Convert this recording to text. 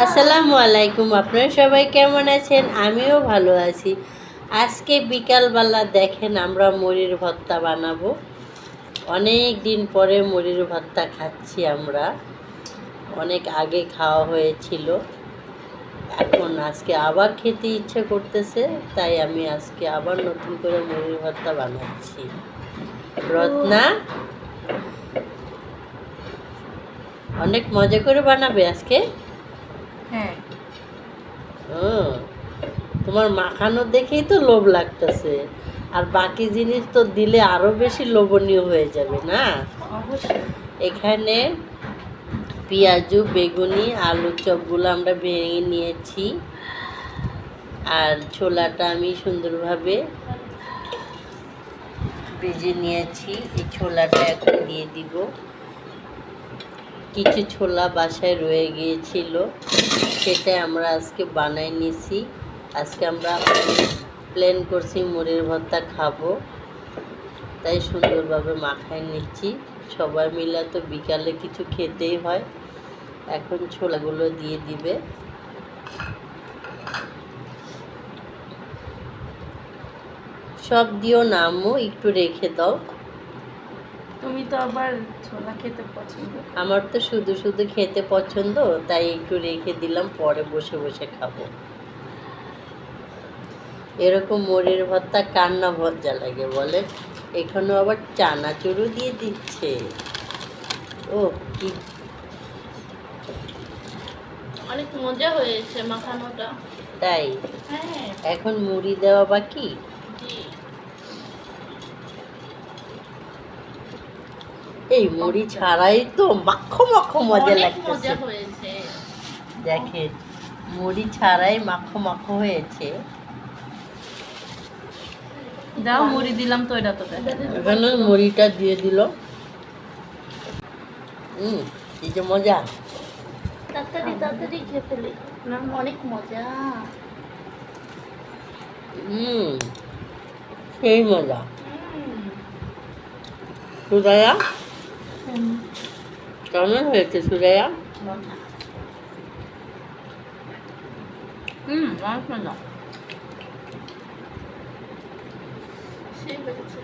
আসসালামু আলাইকুম। আপনারা সবাই কেমন আছেন? আমিও ভালো আছি। আজকে বিকালবেলা দেখেন আমরা মুড়ির ভর্তা বানাবো। অনেক দিন পরে মুড়ির ভর্তা খাচ্ছি আমরা। অনেক আগে খাওয়া হয়েছিল। এখন আজকে আবার খেতে ইচ্ছে করতেছে, তাই আমি আজকে আবার নতুন করে মুড়ির ভর্তা বানাচ্ছি। রত্না অনেক মজা করে বানাবে আজকে। হ্যাঁ, তোমার মাখানো দেখেই তো লোভ লাগতেছে, আর বাকি জিনিস তো দিলে আরো বেশি লোভনীয় হয়ে যাবে না। অবশ্যই। এখানে পেঁয়াজু, বেগুনি, আলু চপগুলো আমরা ভেঙে নিয়েছি, আর ছোলাটা আমি সুন্দরভাবে ভেজে নিয়েছি। এই ছোলাটা এখন দিয়ে দিব। কিছু ছোলা বাসায় রয়ে গিয়েছিল, সেটা আমরা আজকে বানাই নিছি। আজকে আমরা প্ল্যান করছি মুড়ির ভর্তা খাবো, তাই সুন্দরভাবে মাখায় নিচ্ছি। সবাই মিলে তো বিকালে কিছু খেতেই হয়। এখন ছোলাগুলো দিয়ে দিবে। সব দিও না আম্মু, একটু রেখে দাও। তুমি তো আবার ছোলা খেতে পছন্দ। আমার তো শুধু শুধু খেতে পছন্দ, তাই একটু রেখে দিলাম, পরে বসে বসে খাবো। এরকম মুড়ির ভর্তা কার না ভজ্জা লাগে বলে। এখানেও আবার চানাচুরও দিয়ে দিচ্ছে। ও কি অনেক মজা হয়েছে মাখানোটা। তাই! হ্যাঁ, এখন মুড়ি দেওয়া বাকি। জি। এই মুড়ি ছাড়াই তো মাখো মাখো মজা অনেক লাগতেছে। মজা হয়েছে। দেখেন, মুড়ি ছাড়াই মাখো মাখো হয়েছে। দাও, মুড়ি দিলাম তো, এটা তো এখানে মুড়িটা দিয়ে দিল। এই যে মজা। তাড়াতাড়ি তাড়াতাড়ি খেয়ে ফেলি না, অনেক মজা। সেই মজা। সুরায়া কেমন হয়েছে? সুরায়া অনেক মজা। সেই হয়েছে।